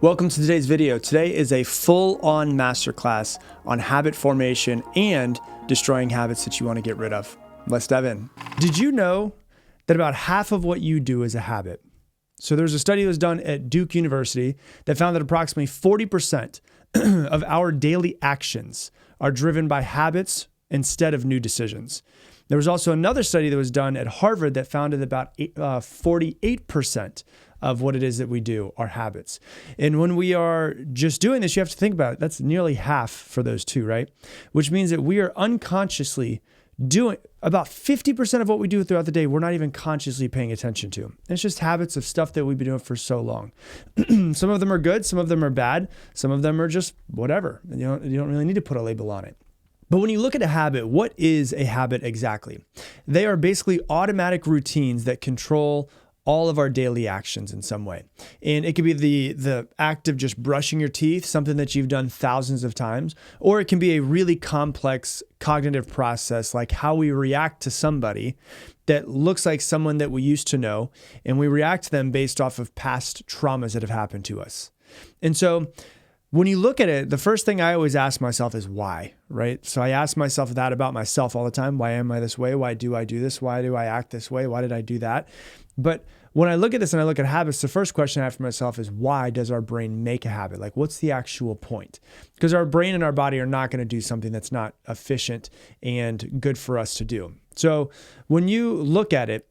Welcome to today's video. Today is a full-on masterclass on habit formation and destroying habits that you want to get rid of. Let's dive in. Did you know that about half of what you do is a habit? So there's a study that was done at Duke University that found that approximately 40% of our daily actions are driven by habits instead of new decisions. There was also another study that was done at Harvard that found that about 48% of what it is that we do are habits. And when we are just doing this, you have to think about it. That's nearly half for those two, right? Which means that we are unconsciously doing about 50% of what we do throughout the day, we're not even consciously paying attention to. It's just habits of stuff that we've been doing for so long. Some of them are good, some of them are bad, some of them are just whatever. You don't really need to put a label on it. But when you look at a habit, what is a habit exactly? They are basically automatic routines that control all of our daily actions in some way. And it could be the act of just brushing your teeth, something that you've done thousands of times, or it can be a really complex cognitive process like how we react to somebody that looks like someone that we used to know, and we react to them based off of past traumas that have happened to us. And so when you look at it, the first thing I always ask myself is why, right? So I ask myself that about myself all the time. Why am I this way? Why do I do this? Why do I act this way? Why did I do that? But when I look at this and I look at habits, the first question I have for myself is why does our brain make a habit? Like, what's the actual point? Because our brain and our body are not going to do something that's not efficient and good for us to do. So when you look at it,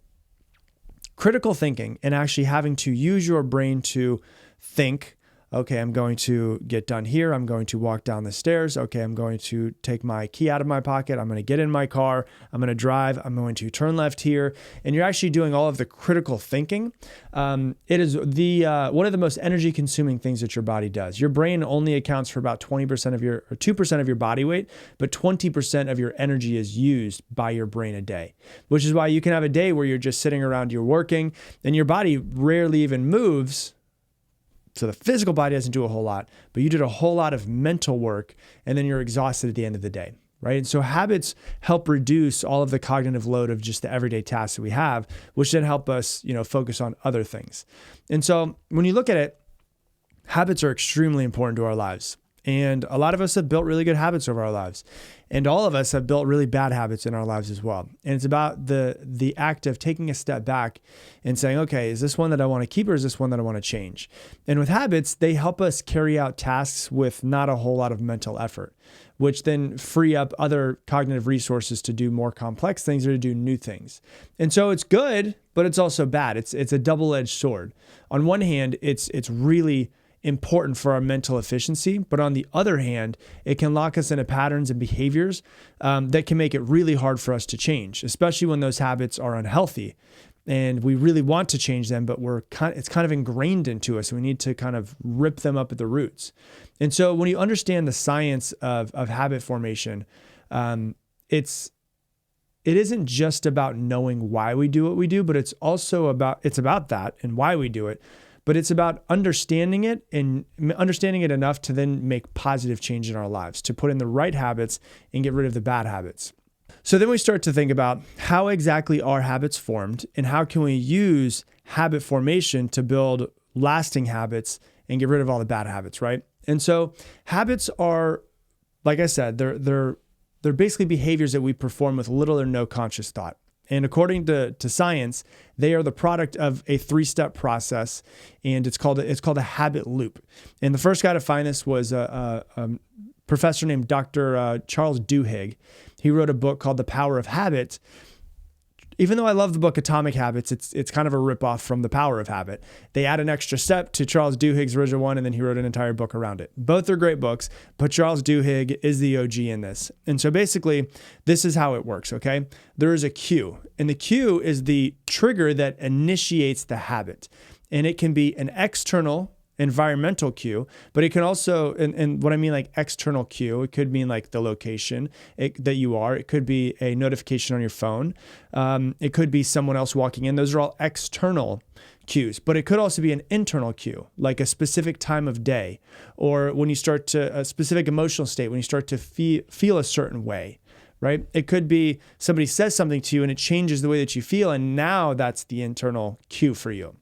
critical thinking and actually having to use your brain to think, okay, I'm going to get done here. I'm going to walk down the stairs. Okay, I'm going to take my key out of my pocket. I'm going to get in my car. I'm going to drive. I'm going to turn left here. And you're actually doing all of the critical thinking. It is one of the most energy consuming things that your body does. Your brain only accounts for about 20% of or 2% of your body weight, but 20% of your energy is used by your brain a day, which is why you can have a day where you're just sitting around, you're working, and your body rarely even moves. So the physical body doesn't do a whole lot, but you did a whole lot of mental work, and then you're exhausted at the end of the day, right? And so habits help reduce all of the cognitive load of just the everyday tasks that we have, which then help us, focus on other things. And so when you look at it, habits are extremely important to our lives. And a lot of us have built really good habits over our lives. And all of us have built really bad habits in our lives as well. And it's about the act of taking a step back and saying, okay, is this one that I want to keep or is this one that I want to change? And with habits, they help us carry out tasks with not a whole lot of mental effort, which then free up other cognitive resources to do more complex things or to do new things. And so it's good, but it's also bad. It's a double-edged sword. On one hand, it's really important for our mental efficiency. But on the other hand, it can lock us into patterns and behaviors that can make it really hard for us to change, especially when those habits are unhealthy and we really want to change them, but it's kind of ingrained into us. We need to kind of rip them up at the roots. And so when you understand the science of habit formation, it isn't just about knowing why we do what we do, but it's about that and why we do it. But it's about understanding it and understanding it enough to then make positive change in our lives, to put in the right habits and get rid of the bad habits. So then we start to think about how exactly are habits formed and how can we use habit formation to build lasting habits and get rid of all the bad habits, right? And so habits are, like I said, they're basically behaviors that we perform with little or no conscious thought. And according to science, they are the product of a 3-step process, and it's called a habit loop. And the first guy to find this was a professor named Dr. Charles Duhigg. He wrote a book called The Power of Habit. Even though I love the book Atomic Habits, it's kind of a ripoff from The Power of Habit. They add an extra step to Charles Duhigg's original one, and then he wrote an entire book around it. Both are great books, but Charles Duhigg is the OG in this. And so basically, this is how it works, okay? There is a cue, and the cue is the trigger that initiates the habit. And it can be an external environmental cue, but it can also, and what I mean like external cue, it could mean like the location that you are. It could be a notification on your phone. It could be someone else walking in. Those are all external cues, but it could also be an internal cue, like a specific time of day, or when you start to a specific emotional state, when you start to feel a certain way, right? It could be somebody says something to you and it changes the way that you feel. And now that's the internal cue for you.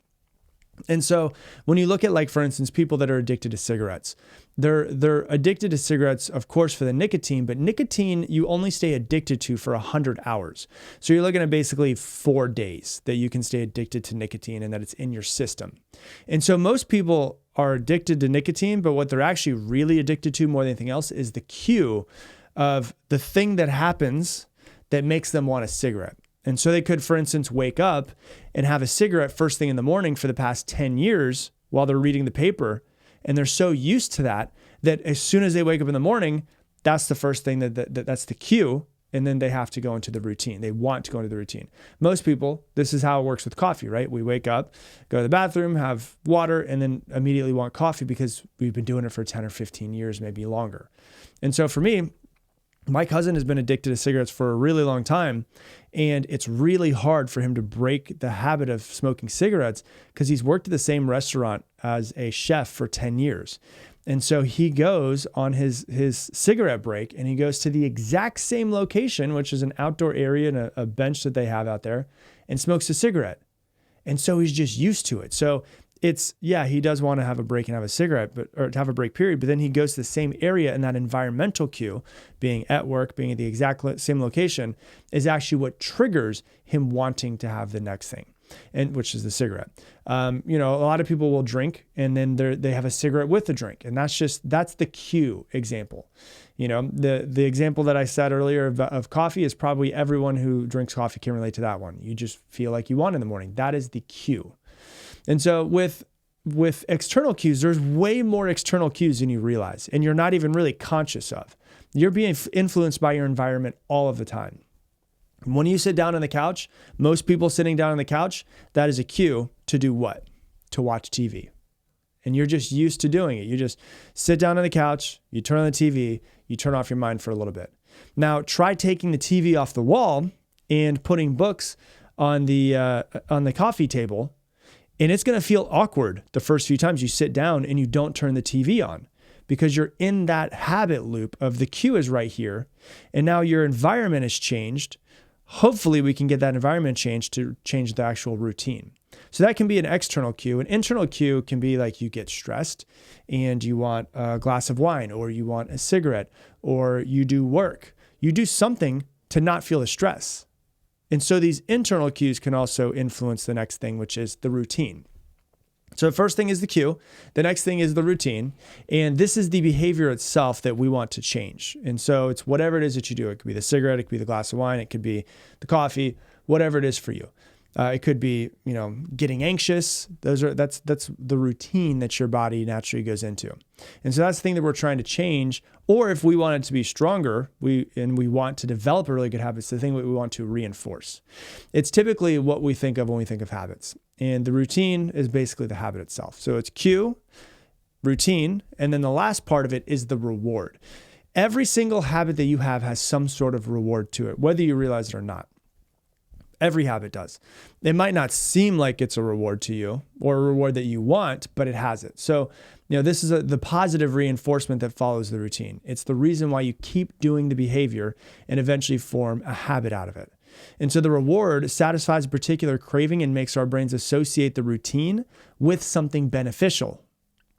And so when you look at, like, for instance, people that are addicted to cigarettes, they're addicted to cigarettes, of course, for the nicotine, but nicotine you only stay addicted to for 100 hours. So you're looking at basically 4 days that you can stay addicted to nicotine and that it's in your system. And so most people are addicted to nicotine, but what they're actually really addicted to more than anything else is the cue of the thing that happens that makes them want a cigarette. And so they could, for instance, wake up and have a cigarette first thing in the morning for the past 10 years while they're reading the paper. And they're so used to that as soon as they wake up in the morning, that's the first thing that's the cue. And then they have to go into the routine. They want to go into the routine. Most people, this is how it works with coffee, right? We wake up, go to the bathroom, have water, and then immediately want coffee because we've been doing it for 10 or 15 years, maybe longer. And so for me, my cousin has been addicted to cigarettes for a really long time, and it's really hard for him to break the habit of smoking cigarettes because he's worked at the same restaurant as a chef for 10 years. And so he goes on his cigarette break and he goes to the exact same location, which is an outdoor area and a bench that they have out there, and smokes a cigarette. And so he's just used to it. So he does want to have a break and have a cigarette, or to have a break period, but then he goes to the same area, and that environmental cue, being at work, being at the exact same location, is actually what triggers him wanting to have the next thing, and which is the cigarette. A lot of people will drink and then they have a cigarette with the drink, and that's the cue example. The example that I said earlier of coffee is probably everyone who drinks coffee can relate to that one. You just feel like you want in the morning. That is the cue. And so with external cues, there's way more external cues than you realize, and you're not even really conscious of. You're being influenced by your environment all of the time. When you sit down on the couch, most people sitting down on the couch, that is a cue to do what? To watch TV. And you're just used to doing it. You just sit down on the couch, you turn on the TV, you turn off your mind for a little bit. Now try taking the TV off the wall and putting books on the coffee table. And it's going to feel awkward the first few times you sit down and you don't turn the TV on, because you're in that habit loop of the cue is right here. And now your environment has changed. Hopefully we can get that environment changed to change the actual routine. So that can be an external cue. An internal cue can be like you get stressed and you want a glass of wine, or you want a cigarette, or you do work. You do something to not feel the stress. And so these internal cues can also influence the next thing, which is the routine. So the first thing is the cue. The next thing is the routine. And this is the behavior itself that we want to change. And so it's whatever it is that you do. It could be the cigarette, it could be the glass of wine, it could be the coffee, whatever it is for you. It could be, getting anxious. That's the routine that your body naturally goes into. And so that's the thing that we're trying to change. Or if we want it to be stronger, we want to develop a really good habit, it's the thing that we want to reinforce. It's typically what we think of when we think of habits. And the routine is basically the habit itself. So it's cue, routine, and then the last part of it is the reward. Every single habit that you have has some sort of reward to it, whether you realize it or not. Every habit does. It might not seem like it's a reward to you or a reward that you want, but it has it. So, this is the positive reinforcement that follows the routine. It's the reason why you keep doing the behavior and eventually form a habit out of it. And so the reward satisfies a particular craving and makes our brains associate the routine with something beneficial.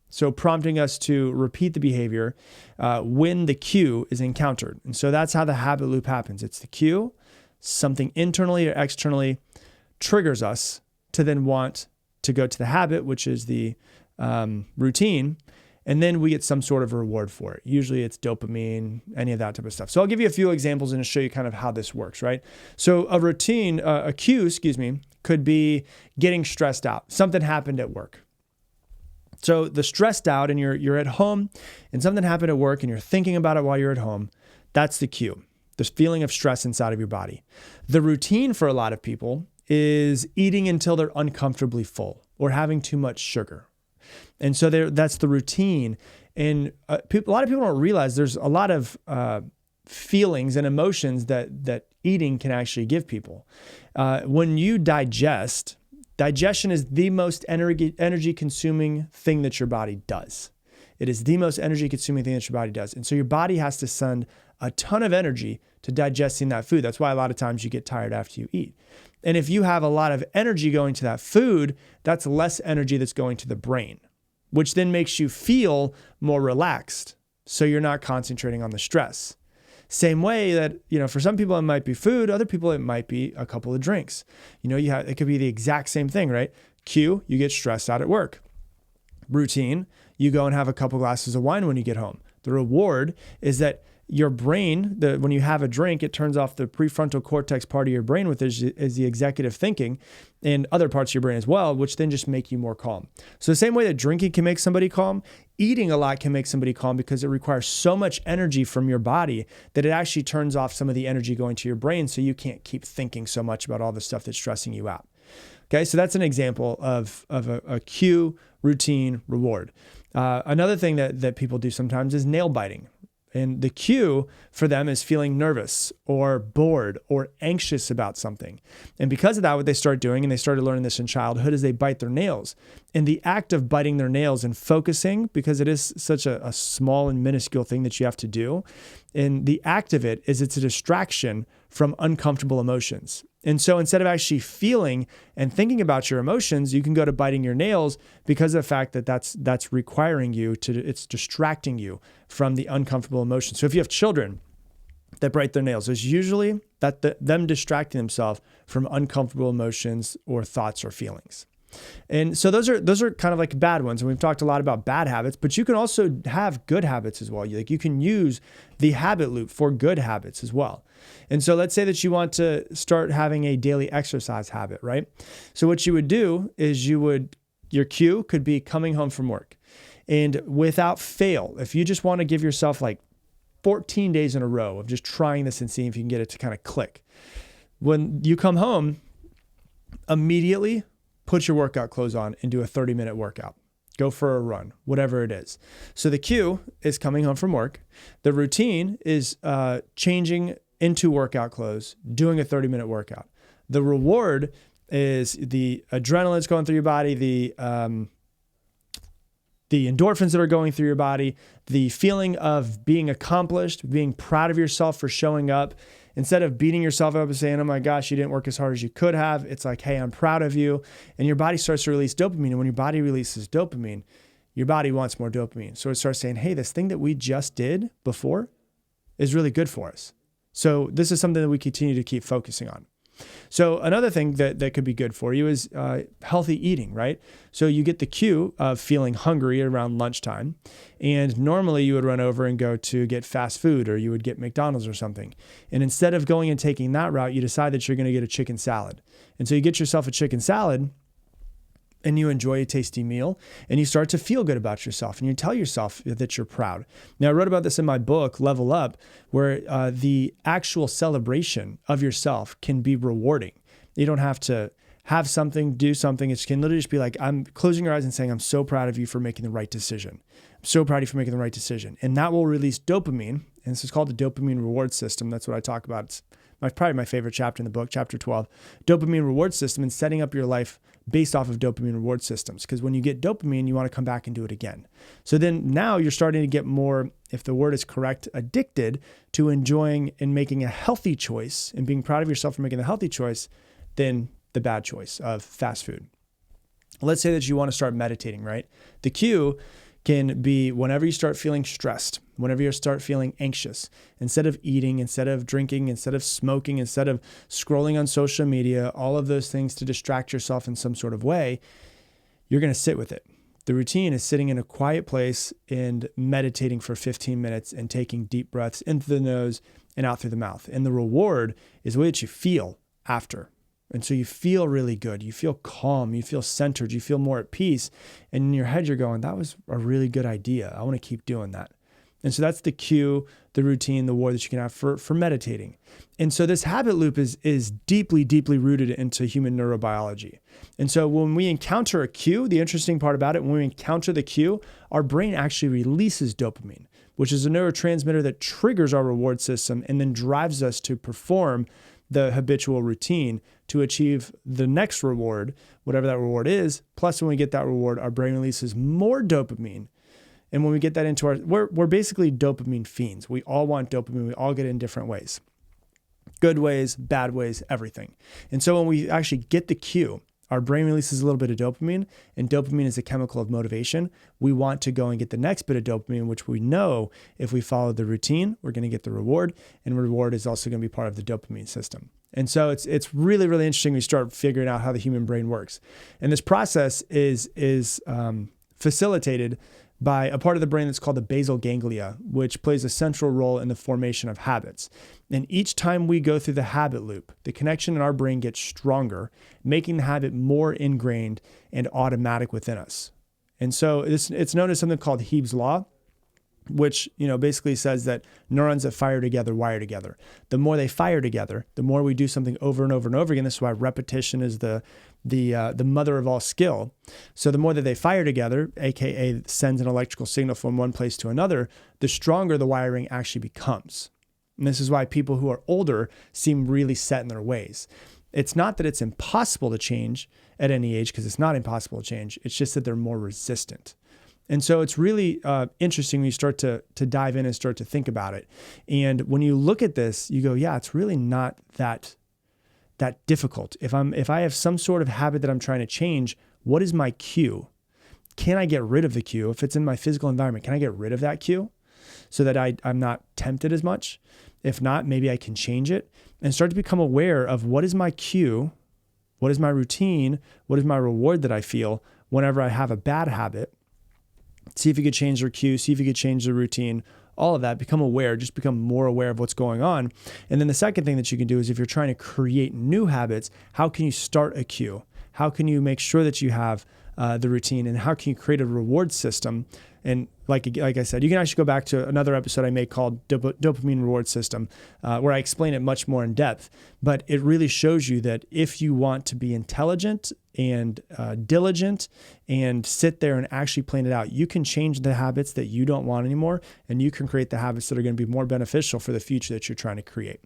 So prompting us to repeat the behavior when the cue is encountered. And so that's how the habit loop happens. It's the cue. Something internally or externally triggers us to then want to go to the habit, which is the routine, and then we get some sort of reward for it. Usually it's dopamine, any of that type of stuff. So I'll give you a few examples and show you kind of how this works, right? So a cue, could be getting stressed out. Something happened at work. So the stressed out and you're at home and something happened at work and you're thinking about it while you're at home, that's the cue. This feeling of stress inside of your body. The routine for a lot of people is eating until they're uncomfortably full or having too much sugar. And so that's the routine. And a lot of people don't realize there's a lot of feelings and emotions that eating can actually give people. When you digestion is the most energy consuming thing that your body does. It is the most energy consuming thing that your body does. And so your body has to send a ton of energy to digesting that food. That's why a lot of times you get tired after you eat. And if you have a lot of energy going to that food, that's less energy that's going to the brain, which then makes you feel more relaxed. So you're not concentrating on the stress. Same way that, for some people it might be food, other people it might be a couple of drinks. It could be the exact same thing, right? Cue, you get stressed out at work. Routine, you go and have a couple glasses of wine when you get home. The reward is that your brain, when you have a drink, it turns off the prefrontal cortex part of your brain, which is the executive thinking, and other parts of your brain as well, which then just make you more calm. So the same way that drinking can make somebody calm, eating a lot can make somebody calm because it requires so much energy from your body that it actually turns off some of the energy going to your brain, so you can't keep thinking so much about all the stuff that's stressing you out. Okay, so that's an example of a cue, routine, reward. Another thing that people do sometimes is nail biting. And the cue for them is feeling nervous or bored or anxious about something. And because of that, what they start doing, and they started learning this in childhood, is they bite their nails. And the act of biting their nails and focusing, because it is such a small and minuscule thing that you have to do, and the act of it is it's a distraction from uncomfortable emotions. And so instead of actually feeling and thinking about your emotions, you can go to biting your nails because of the fact that that's requiring you to, it's distracting you from the uncomfortable emotions. So if you have children that bite their nails, it's usually them distracting themselves from uncomfortable emotions or thoughts or feelings. And so those are kind of like bad ones. And we've talked a lot about bad habits, but you can also have good habits as well. You can use the habit loop for good habits as well. And so let's say that you want to start having a daily exercise habit, right? So what you would do is your cue could be coming home from work. And without fail, if you just want to give yourself like 14 days in a row of just trying this and seeing if you can get it to kind of click. When you come home, immediately put your workout clothes on and do a 30-minute workout. Go for a run, whatever it is. So the cue is coming home from work. The routine is changing into workout clothes, doing a 30-minute workout. The reward is the adrenaline that's going through your body, the endorphins that are going through your body, the feeling of being accomplished, being proud of yourself for showing up. Instead of beating yourself up and saying, oh my gosh, you didn't work as hard as you could have, it's like, hey, I'm proud of you. And your body starts to release dopamine. And when your body releases dopamine, your body wants more dopamine. So it starts saying, hey, this thing that we just did before is really good for us. So this is something that we continue to keep focusing on. So another thing that could be good for you is healthy eating, right? So you get the cue of feeling hungry around lunchtime, and normally you would run over and go to get fast food, or you would get McDonald's or something. And instead of going and taking that route, you decide that you're going to get a chicken salad. And so you get yourself a chicken salad, and you enjoy a tasty meal, and you start to feel good about yourself, and you tell yourself that you're proud. Now, I wrote about this in my book, Level Up, where the actual celebration of yourself can be rewarding. You don't have to have something, do something. It can literally just be like, I'm closing your eyes and saying, I'm so proud of you for making the right decision. I'm so proud of you for making the right decision. And that will release dopamine, and this is called the dopamine reward system. That's what I talk about. It's probably my favorite chapter in the book, chapter 12, dopamine reward system, and setting up your life based off of dopamine reward systems. Because when you get dopamine, you want to come back and do it again. So then now you're starting to get more, if the word is correct, addicted to enjoying and making a healthy choice and being proud of yourself for making the healthy choice than the bad choice of fast food. Let's say that you want to start meditating, right? The cue can be whenever you start feeling stressed, whenever you start feeling anxious, instead of eating, instead of drinking, instead of smoking, instead of scrolling on social media, all of those things to distract yourself in some sort of way, you're going to sit with it. The routine is sitting in a quiet place and meditating for 15 minutes and taking deep breaths into the nose and out through the mouth. And the reward is the way that you feel after. And so you feel really good. You feel calm. You feel centered. You feel more at peace. And in your head, you're going, that was a really good idea. I want to keep doing that. And so that's the cue, the routine, the reward that you can have for meditating. And so this habit loop is deeply, deeply rooted into human neurobiology. And so when we encounter a cue, the interesting part about it, when we encounter the cue, our brain actually releases dopamine, which is a neurotransmitter that triggers our reward system and then drives us to perform the habitual routine to achieve the next reward, whatever that reward is. Plus, when we get that reward, our brain releases more dopamine. And when we get that into we're basically dopamine fiends. We all want dopamine. We all get it in different ways. Good ways, bad ways, everything. And so when we actually get the cue, our brain releases a little bit of dopamine, and dopamine is a chemical of motivation. We want to go and get the next bit of dopamine, which we know if we follow the routine, we're going to get the reward, and reward is also going to be part of the dopamine system. And so it's really, really interesting. We start figuring out how the human brain works. And this process is facilitated by a part of the brain that's called the basal ganglia, which plays a central role in the formation of habits. And each time we go through the habit loop, the connection in our brain gets stronger, making the habit more ingrained and automatic within us. And so it's known as something called Hebe's Law, which basically says that neurons that fire together wire together. The more they fire together, the more we do something over and over and over again. This is why repetition is the mother of all skill. So the more that they fire together, aka sends an electrical signal from one place to another, the stronger the wiring actually becomes. And this is why people who are older seem really set in their ways. It's not that it's impossible to change at any age, because it's not impossible to change. It's just that they're more resistant. And so it's really interesting when you start to dive in and start to think about it. And when you look at this, you go, yeah, it's really not that difficult. If I have some sort of habit that I'm trying to change, what is my cue? Can I get rid of the cue? If it's in my physical environment, can I get rid of that cue so that I'm not tempted as much? If not, maybe I can change it and start to become aware of what is my cue, what is my routine, what is my reward that I feel whenever I have a bad habit. See if you could change their cue, see if you could change the routine, all of that. Become aware, just become more aware of what's going on. And then the second thing that you can do is if you're trying to create new habits, how can you start a cue? How can you make sure that you have the routine, and how can you create a reward system? And like I said, you can actually go back to another episode I made called Dopamine Reward System, where I explain it much more in depth. But it really shows you that if you want to be intelligent and diligent and sit there and actually plan it out, you can change the habits that you don't want anymore, and you can create the habits that are going to be more beneficial for the future that you're trying to create.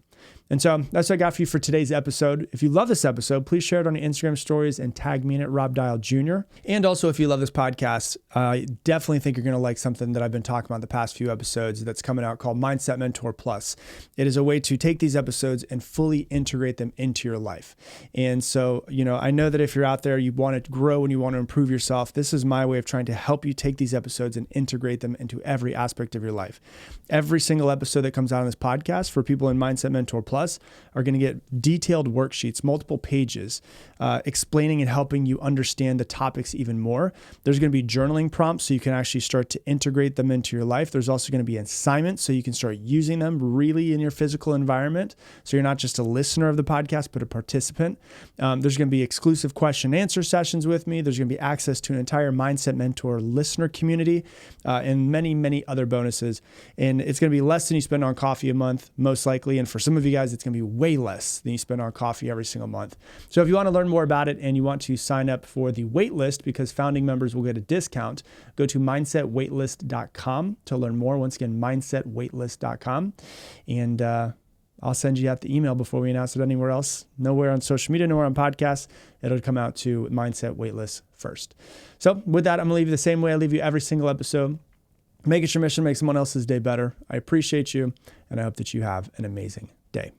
And so that's what I got for you for today's episode. If you love this episode, please share it on your Instagram stories and tag me in it, Rob Dial Jr. And also, if you love this podcast, I definitely think you're going to like something that I've been talking about the past few episodes that's coming out called Mindset Mentor Plus. It is a way to take these episodes and fully integrate them into your life. And so, I know that if you're out there, you want to grow and you want to improve yourself, this is my way of trying to help you take these episodes and integrate them into every aspect of your life. Every single episode that comes out on this podcast for people in Mindset Mentor Plus are going to get detailed worksheets, multiple pages, explaining and helping you understand the topics even more. There's going to be journaling prompts so you can actually start to integrate them into your life. There's also going to be assignments so you can start using them really in your physical environment. So you're not just a listener of the podcast, but a participant. There's going to be exclusive question and answer sessions with me. There's going to be access to an entire Mindset Mentor listener community, and many, many other bonuses. And it's going to be less than you spend on coffee a month, most likely. And for some of you guys, it's going to be way less than you spend on coffee every single month. So if you want to learn more about it and you want to sign up for the wait list, because founding members will get a discount, go to mindsetwaitlist.com to learn more. Once again, mindsetwaitlist.com. And I'll send you out the email before we announce it anywhere else. Nowhere on social media, nowhere on podcasts. It'll come out to Mindset Waitlist first. So with that, I'm going to leave you the same way I leave you every single episode. Make it your mission to make someone else's day better. I appreciate you, and I hope that you have an amazing day.